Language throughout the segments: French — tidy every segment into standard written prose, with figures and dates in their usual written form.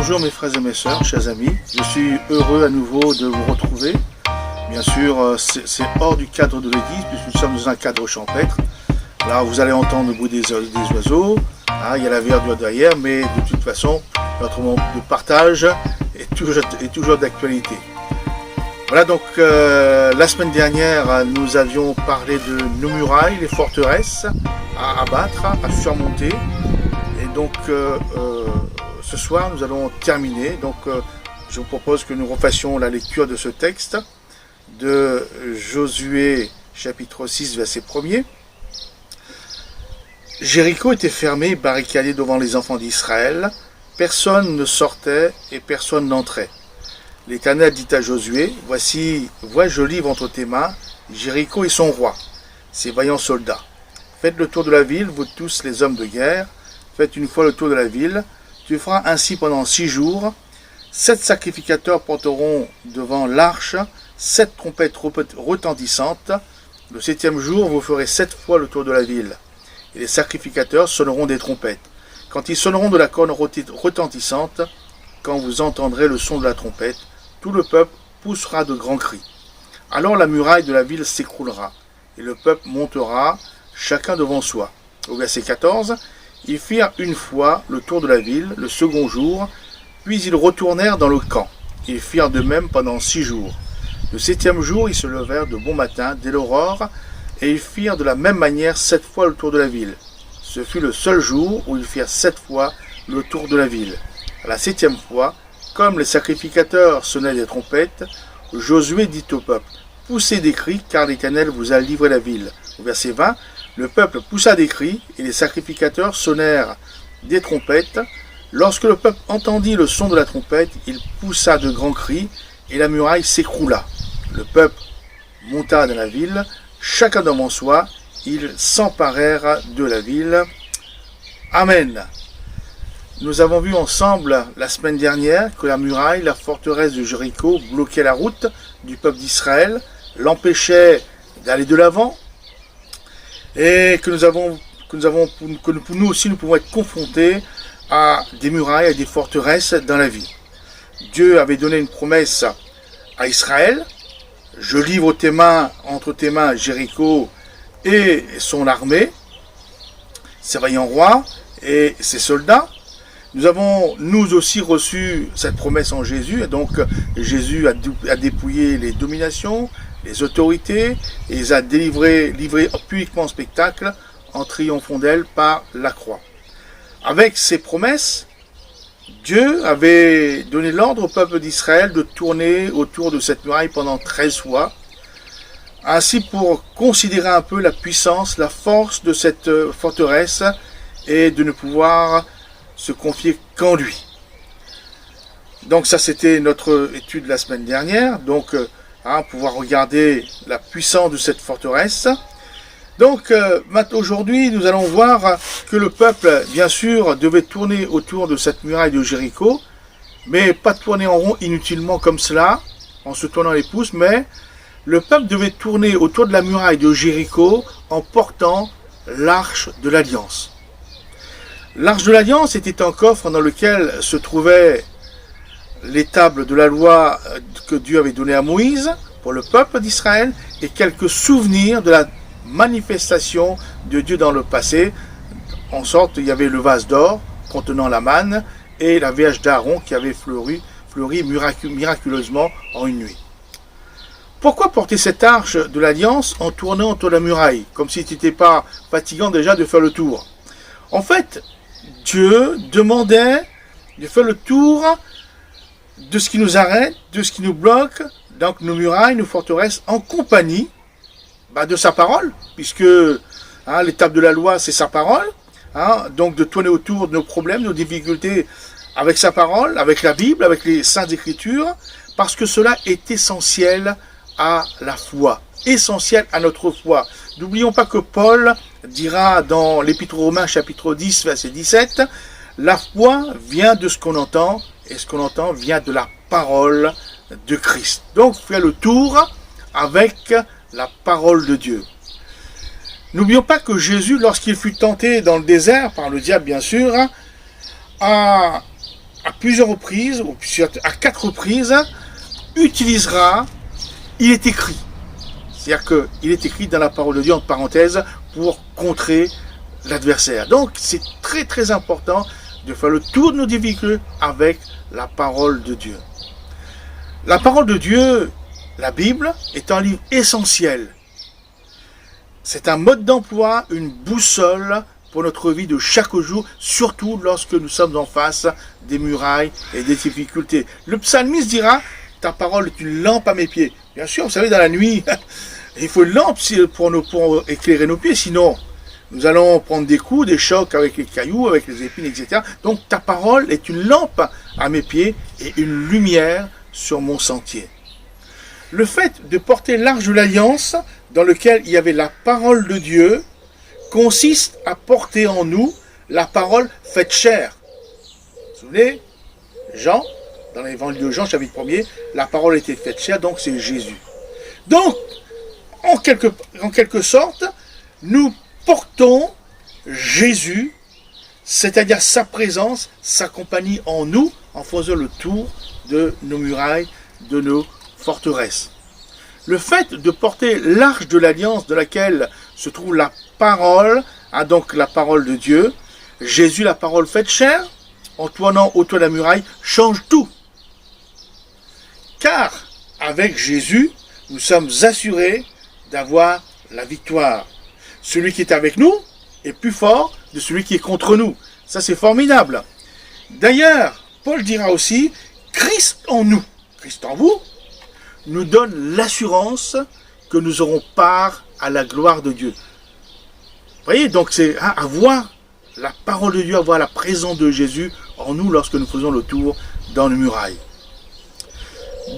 Bonjour mes frères et mes sœurs, chers amis. Je suis heureux à nouveau de vous retrouver. Bien sûr, c'est hors du cadre de l'église, puisque nous sommes dans un cadre champêtre. Là, vous allez entendre le bruit des oiseaux. Il y a la verdure derrière, mais de toute façon, notre moment de partage est toujours d'actualité. Voilà, donc la semaine dernière, nous avions parlé de nos murailles, les forteresses à abattre, à surmonter. Et donc, ce soir, nous allons terminer. Donc, je vous propose que nous refassions la lecture de ce texte de Josué, chapitre 6, verset 1er. Jéricho était fermé, barricadé devant les enfants d'Israël. Personne ne sortait et personne n'entrait. L'Éternel dit à Josué, « Voici, je livre entre tes mains Jéricho et son roi, ses vaillants soldats. Faites le tour de la ville, vous tous les hommes de guerre. Faites une fois le tour de la ville. Tu feras ainsi pendant 6 jours. 7 sacrificateurs porteront devant l'arche 7 trompettes retentissantes. Le 7e jour, vous ferez 7 fois le tour de la ville. Et les sacrificateurs sonneront des trompettes. Quand ils sonneront de la corne retentissante, quand vous entendrez le son de la trompette, tout le peuple poussera de grands cris. Alors la muraille de la ville s'écroulera, et le peuple montera, chacun devant soi. » Au verset 14, ils firent une fois le tour de la ville, le second jour, puis ils retournèrent dans le camp. Ils firent de même pendant 6 jours. Le 7e jour, ils se levèrent de bon matin, dès l'aurore, et ils firent de la même manière 7 fois le tour de la ville. Ce fut le seul jour où ils firent 7 fois le tour de la ville. À la 7e fois, comme les sacrificateurs sonnaient des trompettes, Josué dit au peuple, « Poussez des cris, car l'Éternel vous a livré la ville. » Au verset 20, le peuple poussa des cris, et les sacrificateurs sonnèrent des trompettes. Lorsque le peuple entendit le son de la trompette, il poussa de grands cris, et la muraille s'écroula. Le peuple monta dans la ville, chacun devant soi, ils s'emparèrent de la ville. Amen. Nous avons vu ensemble la semaine dernière que la muraille, la forteresse de Jéricho, bloquait la route du peuple d'Israël, l'empêchait d'aller de l'avant, et que nous aussi nous pouvons être confrontés à des murailles, à des forteresses dans la vie. Dieu avait donné une promesse à Israël. « Je livre entre tes mains Jéricho et son armée, ses vaillants rois et ses soldats. » Nous avons, nous aussi, reçu cette promesse en Jésus. Et donc, Jésus a dépouillé les dominations, les autorités, et les a livrés publiquement en spectacle, en triomphant d'elles par la croix. Avec ces promesses, Dieu avait donné l'ordre au peuple d'Israël de tourner autour de cette muraille pendant 13 fois, ainsi pour considérer un peu la puissance, la force de cette forteresse, et de ne pouvoir se confier qu'en lui. Donc ça, c'était notre étude la semaine dernière, donc pouvoir regarder la puissance de cette forteresse. Donc aujourd'hui, nous allons voir que le peuple, bien sûr, devait tourner autour de cette muraille de Jéricho, mais pas tourner en rond inutilement comme cela, en se tournant les pouces, mais le peuple devait tourner autour de la muraille de Jéricho en portant l'arche de l'Alliance. L'arche de l'Alliance était un coffre dans lequel se trouvaient les tables de la loi que Dieu avait données à Moïse pour le peuple d'Israël et quelques souvenirs de la manifestation de Dieu dans le passé. En sorte, il y avait le vase d'or contenant la manne et la Vierge d'Aaron qui avait fleuri miraculeusement en une nuit. Pourquoi porter cette arche de l'Alliance en tournant autour de la muraille, comme si ce n'était pas fatigant déjà de faire le tour? En fait, Dieu demandait de faire le tour de ce qui nous arrête, de ce qui nous bloque, donc nos murailles, nos forteresses, en compagnie de sa parole, puisque l'étape de la loi, c'est sa parole, donc de tourner autour de nos problèmes, nos difficultés avec sa parole, avec la Bible, avec les Saintes Écritures, parce que cela est essentiel à la foi, essentiel à notre foi. N'oublions pas que Paul dira dans l'Épître aux Romains, chapitre 10, verset 17, « La foi vient de ce qu'on entend, et ce qu'on entend vient de la parole de Christ. » Donc, faire le tour avec la parole de Dieu. N'oublions pas que Jésus, lorsqu'il fut tenté dans le désert, par le diable bien sûr, a à plusieurs reprises, ou à 4 reprises, utilisera « il est écrit ». C'est-à-dire qu'il est écrit dans la parole de Dieu, entre parenthèses, pour contrer l'adversaire. Donc, c'est très très important de faire le tour de nos difficultés avec la parole de Dieu. La parole de Dieu, la Bible, est un livre essentiel. C'est un mode d'emploi, une boussole pour notre vie de chaque jour, surtout lorsque nous sommes en face des murailles et des difficultés. Le psalmiste dira, ta parole est une lampe à mes pieds. Bien sûr, vous savez, dans la nuit, il faut une lampe pour éclairer nos pieds, sinon nous allons prendre des coups, des chocs avec les cailloux, avec les épines, etc. Donc ta parole est une lampe à mes pieds et une lumière sur mon sentier. Le fait de porter l'arche de l'alliance, dans lequel il y avait la parole de Dieu, consiste à porter en nous la parole faite chair. Vous vous souvenez, Jean, dans l'évangile de Jean, chapitre 1er, la parole était faite chair, donc c'est Jésus. Donc, en quelque sorte, nous portons Jésus, c'est-à-dire sa présence, sa compagnie en nous, en faisant le tour de nos murailles, de nos forteresses. Le fait de porter l'arche de l'alliance dans laquelle se trouve la parole, donc la parole de Dieu, Jésus, la parole faite chair, en tournant autour de la muraille, change tout. Car avec Jésus, nous sommes assurés d'avoir la victoire. Celui qui est avec nous est plus fort de celui qui est contre nous. Ça, c'est formidable. D'ailleurs, Paul dira aussi, Christ en nous, Christ en vous, nous donne l'assurance que nous aurons part à la gloire de Dieu. Vous voyez, donc c'est avoir la parole de Dieu, avoir la présence de Jésus en nous lorsque nous faisons le tour dans les murailles.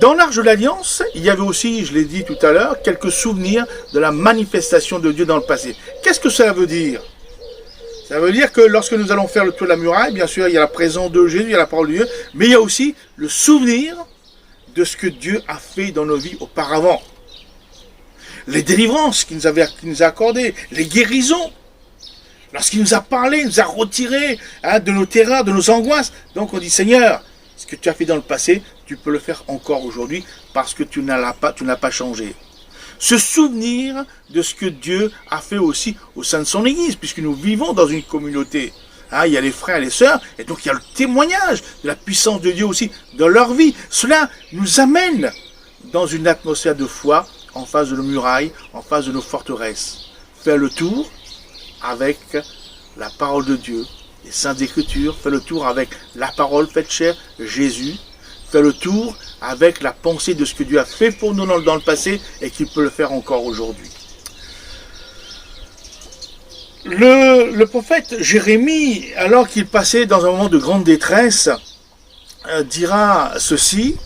Dans l'Arche de l'Alliance, il y avait aussi, je l'ai dit tout à l'heure, quelques souvenirs de la manifestation de Dieu dans le passé. Qu'est-ce que cela veut dire? Ça veut dire que lorsque nous allons faire le tour de la muraille, bien sûr, il y a la présence de Jésus, il y a la parole de Dieu, mais il y a aussi le souvenir de ce que Dieu a fait dans nos vies auparavant. Les délivrances qu'il nous a accordées, les guérisons, lorsqu'il nous a parlé, il nous a retirés de nos terreurs, de nos angoisses. Donc on dit, Seigneur, ce que tu as fait dans le passé, tu peux le faire encore aujourd'hui parce que tu n'as pas changé. Se souvenir de ce que Dieu a fait aussi au sein de son Église, puisque nous vivons dans une communauté. Il y a les frères et les sœurs, et donc il y a le témoignage de la puissance de Dieu aussi dans leur vie. Cela nous amène dans une atmosphère de foi en face de nos murailles, en face de nos forteresses. Faire le tour avec la parole de Dieu, les Saintes Écritures, faire le tour avec la parole faite chair, Jésus, faire le tour avec la pensée de ce que Dieu a fait pour nous dans le passé et qu'il peut le faire encore aujourd'hui. Le prophète Jérémie, alors qu'il passait dans un moment de grande détresse, dira ceci,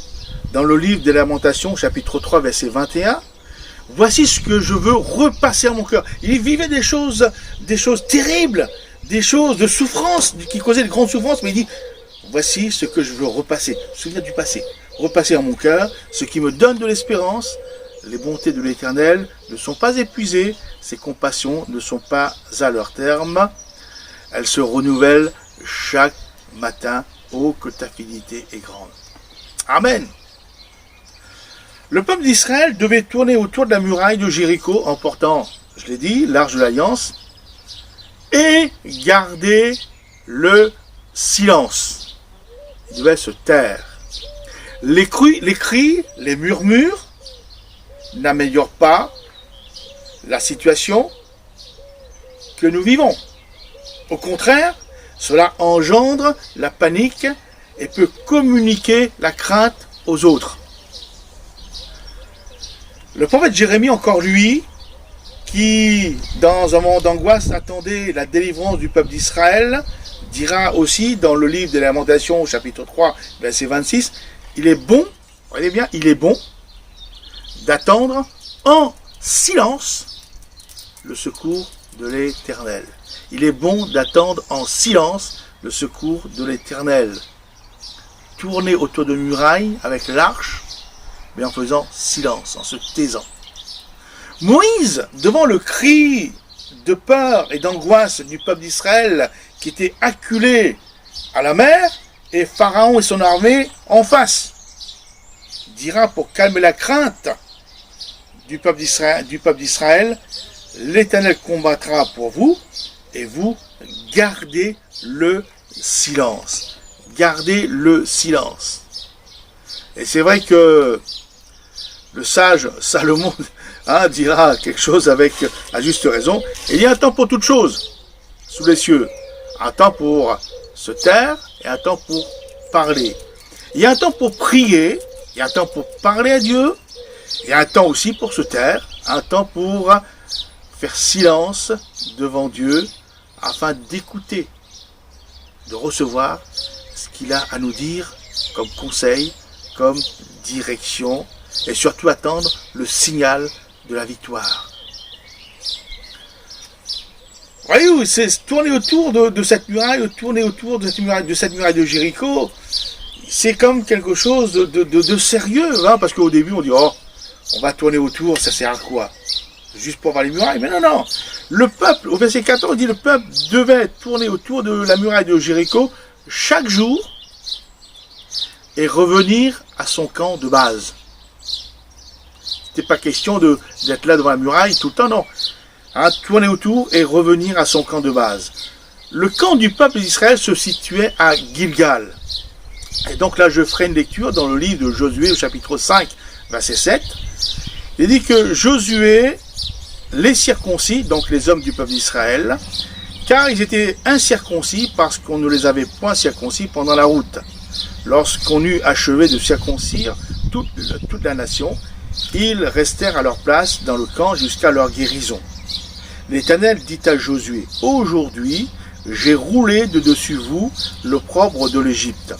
dans le livre des Lamentations, chapitre 3, verset 21, « Voici ce que je veux repasser à mon cœur. » Il vivait des choses terribles, des choses de souffrance, qui causaient de grandes souffrances, mais il dit, « Voici ce que je veux repasser. » Souvenir du passé. Repasser à mon cœur, ce qui me donne de l'espérance. Les bontés de l'Éternel ne sont pas épuisées, ses compassions ne sont pas à leur terme. Elles se renouvellent chaque matin. Oh, que ta fidélité est grande. Amen. Le peuple d'Israël devait tourner autour de la muraille de Jéricho en portant, je l'ai dit, l'arche de l'Alliance et garder le silence. Il devait se taire. Les cris, les murmures n'améliorent pas la situation que nous vivons. Au contraire, cela engendre la panique et peut communiquer la crainte aux autres. Le prophète Jérémie, encore lui, qui, dans un moment d'angoisse, attendait la délivrance du peuple d'Israël, dira aussi dans le livre des Lamentations, chapitre 3, verset 26, il est bon, regardez bien, il est bon d'attendre en silence le secours de l'Éternel. Il est bon d'attendre en silence le secours de l'Éternel. Tourner autour de murailles avec l'arche, mais en faisant silence, en se taisant. Moïse, devant le cri de peur et d'angoisse du peuple d'Israël qui était acculé à la mer, et Pharaon et son armée en face. Il dira pour calmer la crainte du peuple d'Israël, l'Éternel combattra pour vous et vous gardez le silence. Gardez le silence. Et c'est vrai que le sage Salomon dira quelque chose avec à juste raison. Il y a un temps pour toute chose sous les cieux. Un temps pour se taire et un temps pour parler. Il y a un temps pour prier, il y a un temps pour parler à Dieu, il y a un temps aussi pour se taire, un temps pour faire silence devant Dieu afin d'écouter, de recevoir ce qu'il a à nous dire comme conseil, comme direction et surtout attendre le signal de la victoire. Voyez-vous, c'est tourner autour de cette muraille, tourner autour de cette muraille de Jéricho, c'est comme quelque chose de sérieux, parce qu'au début on dit, oh, on va tourner autour, ça sert à quoi? Juste pour voir les murailles? Mais non, non. Le peuple, au verset 14, on dit, le peuple devait tourner autour de la muraille de Jéricho chaque jour et revenir à son camp de base. C'était pas question d'être là devant la muraille tout le temps, non. Tourner autour et revenir à son camp de base. Le camp du peuple d'Israël se situait à Gilgal. Et donc là, je ferai une lecture dans le livre de Josué, au chapitre 5, verset 7. Il dit que Josué les circoncis, donc les hommes du peuple d'Israël, car ils étaient incirconcis parce qu'on ne les avait point circoncis pendant la route. Lorsqu'on eut achevé de circoncire toute la nation, ils restèrent à leur place dans le camp jusqu'à leur guérison. L'Éternel dit à Josué, « Aujourd'hui, j'ai roulé de dessus vous l'opprobre de l'Égypte. »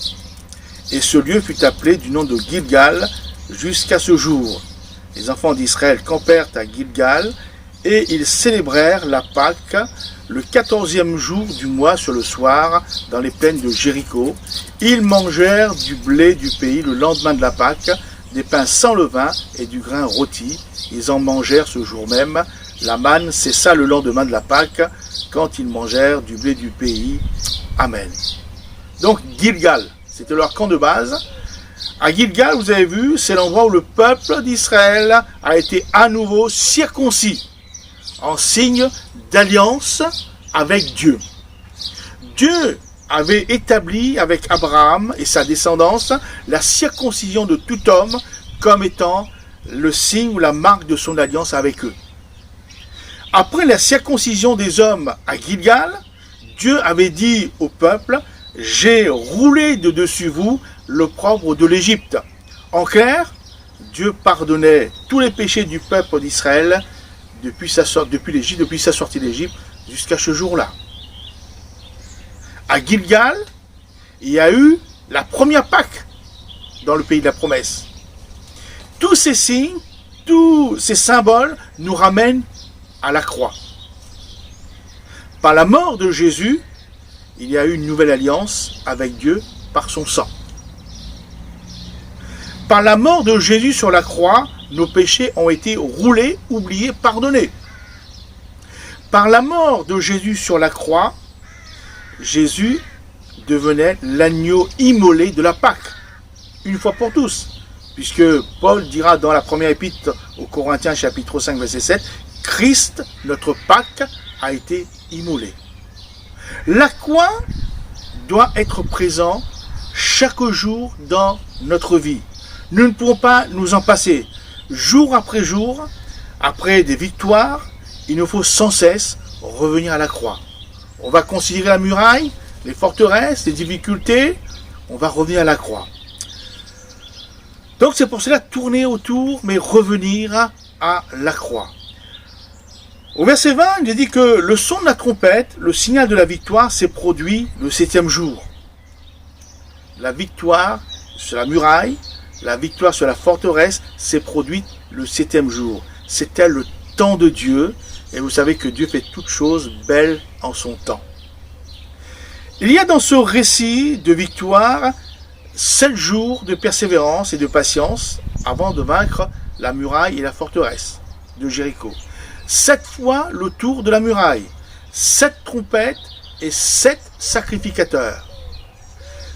Et ce lieu fut appelé du nom de Gilgal jusqu'à ce jour. Les enfants d'Israël campèrent à Gilgal et ils célébrèrent la Pâque le 14e jour du mois sur le soir dans les plaines de Jéricho. Ils mangèrent du blé du pays le lendemain de la Pâque, des pains sans levain et du grain rôti. Ils en mangèrent ce jour même. La manne cessa le lendemain de la Pâque quand ils mangèrent du blé du pays. Amen. Donc Gilgal, c'était leur camp de base. À Gilgal, vous avez vu, c'est l'endroit où le peuple d'Israël a été à nouveau circoncis, en signe d'alliance avec Dieu. Dieu avait établi avec Abraham et sa descendance la circoncision de tout homme comme étant le signe ou la marque de son alliance avec eux. Après la circoncision des hommes à Gilgal, Dieu avait dit au peuple, « J'ai roulé de dessus vous l'opprobre de l'Égypte. » En clair, Dieu pardonnait tous les péchés du peuple d'Israël depuis sa sortie d'Égypte jusqu'à ce jour-là. À Gilgal, il y a eu la première Pâque dans le pays de la promesse. Tous ces signes, tous ces symboles nous ramènent à la croix. Par la mort de Jésus, il y a eu une nouvelle alliance avec Dieu par son sang. Par la mort de Jésus sur la croix, nos péchés ont été roulés, oubliés, pardonnés. Par la mort de Jésus sur la croix, Jésus devenait l'agneau immolé de la Pâque, une fois pour tous. Puisque Paul dira dans la première épître aux Corinthiens, chapitre 5, verset 7, « Christ, notre Pâque, a été immolé. » La croix doit être présente chaque jour dans notre vie. Nous ne pouvons pas nous en passer. Jour après jour, après des victoires, il nous faut sans cesse revenir à la croix. On va considérer la muraille, les forteresses, les difficultés, on va revenir à la croix. Donc c'est pour cela tourner autour, mais revenir à la croix. Au verset 20, il est dit que le son de la trompette, le signal de la victoire, s'est produit le 7e jour. La victoire sur la muraille, la victoire sur la forteresse s'est produite le 7e jour. C'était le temps de Dieu, et vous savez que Dieu fait toutes choses belles en son temps. Il y a dans ce récit de victoire 7 jours de persévérance et de patience avant de vaincre la muraille et la forteresse de Jéricho. 7 fois le tour de la muraille, 7 trompettes et 7 sacrificateurs.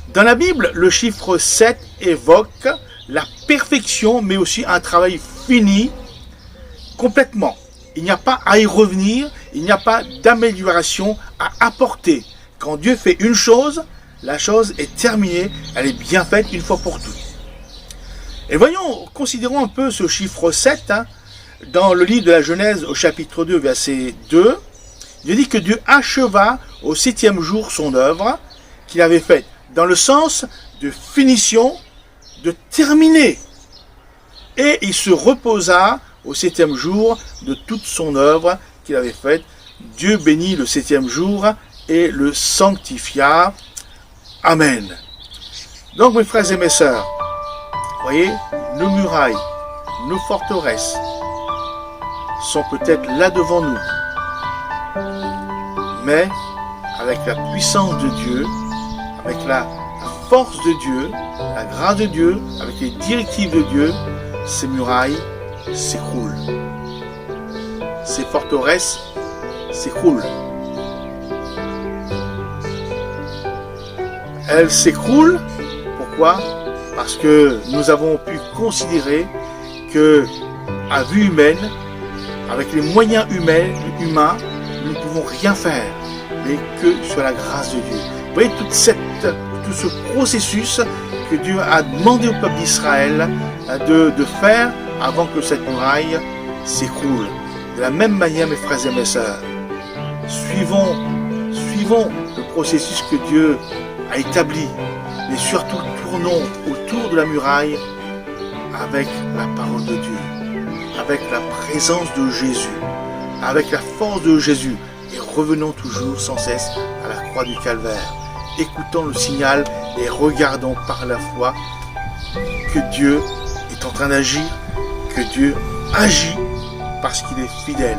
Dans la Bible, le chiffre 7 évoque la perfection, mais aussi un travail fini complètement. Il n'y a pas à y revenir, il n'y a pas d'amélioration à apporter. Quand Dieu fait une chose, la chose est terminée, elle est bien faite une fois pour toutes. Et voyons, considérons un peu ce chiffre 7, dans le livre de la Genèse au chapitre 2, verset 2, il dit que Dieu acheva au 7e jour son œuvre qu'il avait faite, dans le sens de finition, de terminer. Et il se reposa au 7e jour de toute son œuvre qu'il avait faite. Dieu bénit le 7e jour et le sanctifia. Amen. Donc mes frères et mes sœurs, voyez, nos murailles, nos forteresses sont peut-être là devant nous, mais avec la puissance de Dieu, avec la force de Dieu, la grâce de Dieu, avec les directives de Dieu, ces murailles s'écroulent. Ces forteresses s'écroulent. Elles s'écroulent, pourquoi? Parce que nous avons pu considérer que, à vue humaine, avec les moyens humains, nous ne pouvons rien faire, mais que sur la grâce de Dieu. Vous voyez tout ce processus que Dieu a demandé au peuple d'Israël de faire avant que cette muraille s'écroule. De la même manière, mes frères et mes sœurs, suivons le processus que Dieu a établi, mais surtout tournons autour de la muraille avec la parole de Dieu, avec la présence de Jésus, avec la force de Jésus, et revenons toujours sans cesse à la croix du Calvaire. Écoutons le signal et regardons par la foi que Dieu est en train d'agir, que Dieu agit parce qu'il est fidèle,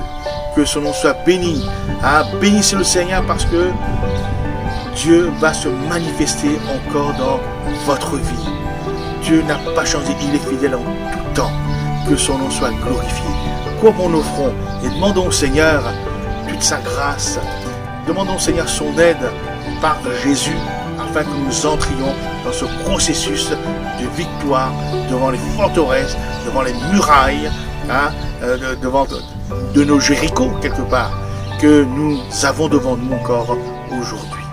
que son nom soit béni. Bénissez le Seigneur parce que Dieu va se manifester encore dans votre vie. Dieu n'a pas changé, il est fidèle en tout temps. Que son nom soit glorifié. Courbons nos fronts et demandons au Seigneur toute sa grâce. Demandons au Seigneur son aide par Jésus afin que nous entrions dans ce processus de victoire devant les forteresses, devant les murailles, devant de nos Jéricho quelque part, que nous avons devant nous encore aujourd'hui.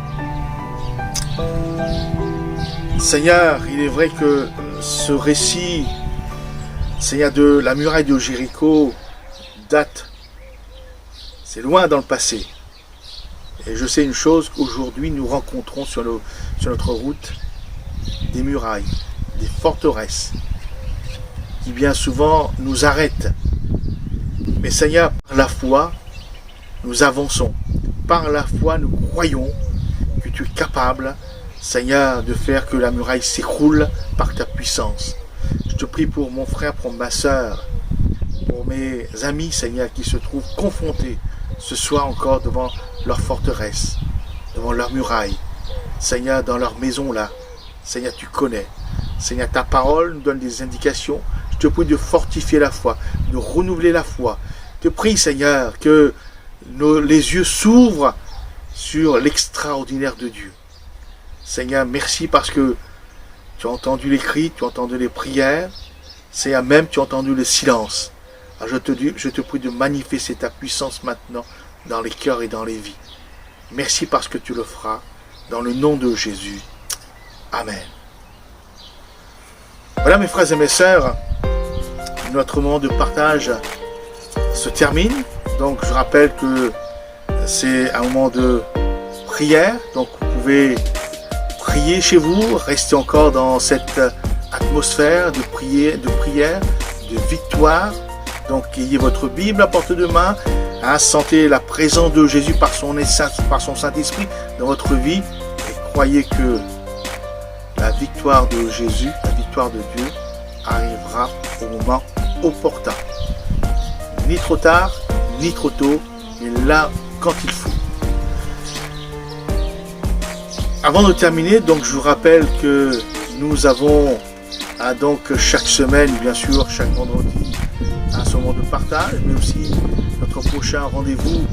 Seigneur, il est vrai que ce récit, Seigneur, de la muraille de Jéricho date, c'est loin dans le passé. Et je sais une chose, qu'aujourd'hui nous rencontrons sur notre route des murailles, des forteresses, qui bien souvent nous arrêtent. Mais Seigneur, par la foi, nous avançons. Par la foi, nous croyons que tu es capable, Seigneur, de faire que la muraille s'écroule par ta puissance. Je te prie pour mon frère, pour ma sœur, pour mes amis, Seigneur, qui se trouvent confrontés ce soir encore devant leur forteresse, devant leur muraille. Seigneur, dans leur maison là, Seigneur, tu connais. Seigneur, ta parole nous donne des indications. Je te prie de fortifier la foi, de renouveler la foi. Je te prie, Seigneur, que les yeux s'ouvrent sur l'extraordinaire de Dieu. Seigneur, merci parce que tu as entendu les cris, tu as entendu les prières. Seigneur, même tu as entendu le silence. Alors je te prie de manifester ta puissance maintenant dans les cœurs et dans les vies. Merci parce que tu le feras. Dans le nom de Jésus. Amen. Voilà mes frères et mes sœurs, notre moment de partage se termine. Donc je rappelle que c'est un moment de prière. Donc vous pouvez prier chez vous, rester encore dans cette atmosphère de prière, de victoire. Donc ayez votre Bible à portée de main, sentez la présence de Jésus par son Saint-Esprit dans votre vie et croyez que la victoire de Jésus, la victoire de Dieu arrivera au moment opportun. Ni trop tard, ni trop tôt, mais là quand il faut. Avant de terminer, donc je vous rappelle que nous avons donc chaque semaine, bien sûr, chaque vendredi, un moment de partage, mais aussi notre prochain rendez-vous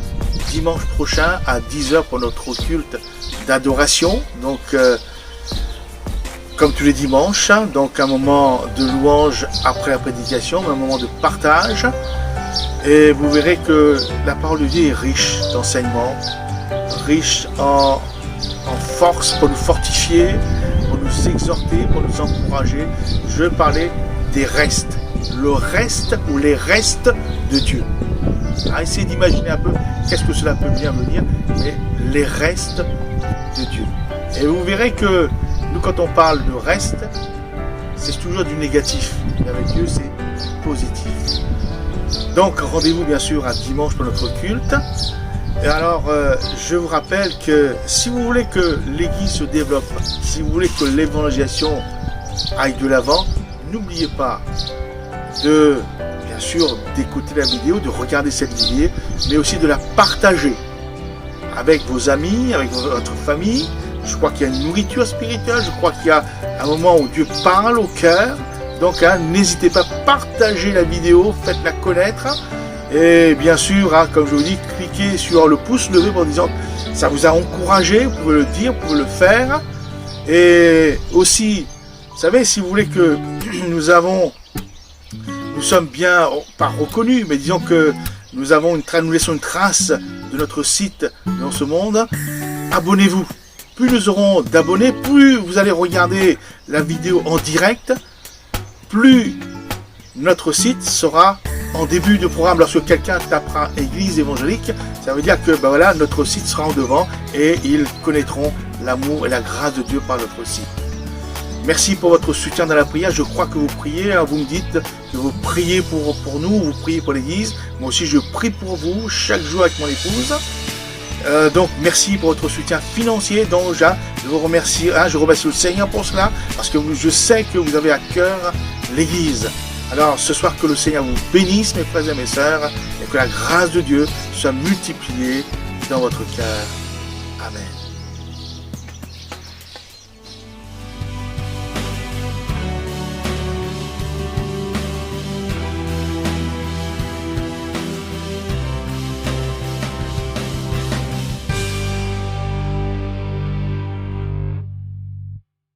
dimanche prochain à 10h pour notre culte d'adoration. Donc comme tous les dimanches, donc un moment de louange après la prédication, un moment de partage. Et vous verrez que la parole de Dieu est riche d'enseignements, riche en force pour nous fortifier, pour nous exhorter, pour nous encourager. Je vais parler des restes, le reste ou les restes de Dieu. Essayez d'imaginer un peu qu'est-ce que cela peut bien venir, mais les restes de Dieu. Et vous verrez que nous, quand on parle de reste, c'est toujours du négatif. Et avec Dieu, c'est positif. Donc, rendez-vous bien sûr à dimanche pour notre culte. Et alors, je vous rappelle que si vous voulez que l'Église se développe, si vous voulez que l'évangélisation aille de l'avant, n'oubliez pas de, bien sûr, d'écouter la vidéo, de regarder cette vidéo, mais aussi de la partager avec vos amis, avec votre famille. Je crois qu'il y a une nourriture spirituelle, je crois qu'il y a un moment où Dieu parle au cœur. Donc, n'hésitez pas à partager la vidéo, faites-la connaître. Et bien sûr, comme je vous dis, cliquez sur le pouce levé en disant que ça vous a encouragé, vous pouvez le dire, vous pouvez le faire. Et aussi, vous savez, si vous voulez que nous sommes bien, pas reconnus, mais disons que nous laissons une trace de notre site dans ce monde, abonnez-vous. Plus nous aurons d'abonnés, plus vous allez regarder la vidéo en direct, plus notre site sera en début de programme. Lorsque quelqu'un tapera Église évangélique, ça veut dire que voilà, notre site sera en devant et ils connaîtront l'amour et la grâce de Dieu par notre site. Merci pour votre soutien dans la prière. Je crois que vous priez, vous me dites que vous priez pour nous, vous priez pour l'Église. Moi aussi, je prie pour vous chaque jour avec mon épouse. Donc merci pour votre soutien financier. Donc je vous remercie, je remercie le Seigneur pour cela, parce que je sais que vous avez à cœur l'Église. Alors ce soir, que le Seigneur vous bénisse, mes frères et mes sœurs, et que la grâce de Dieu soit multipliée dans votre cœur. Amen.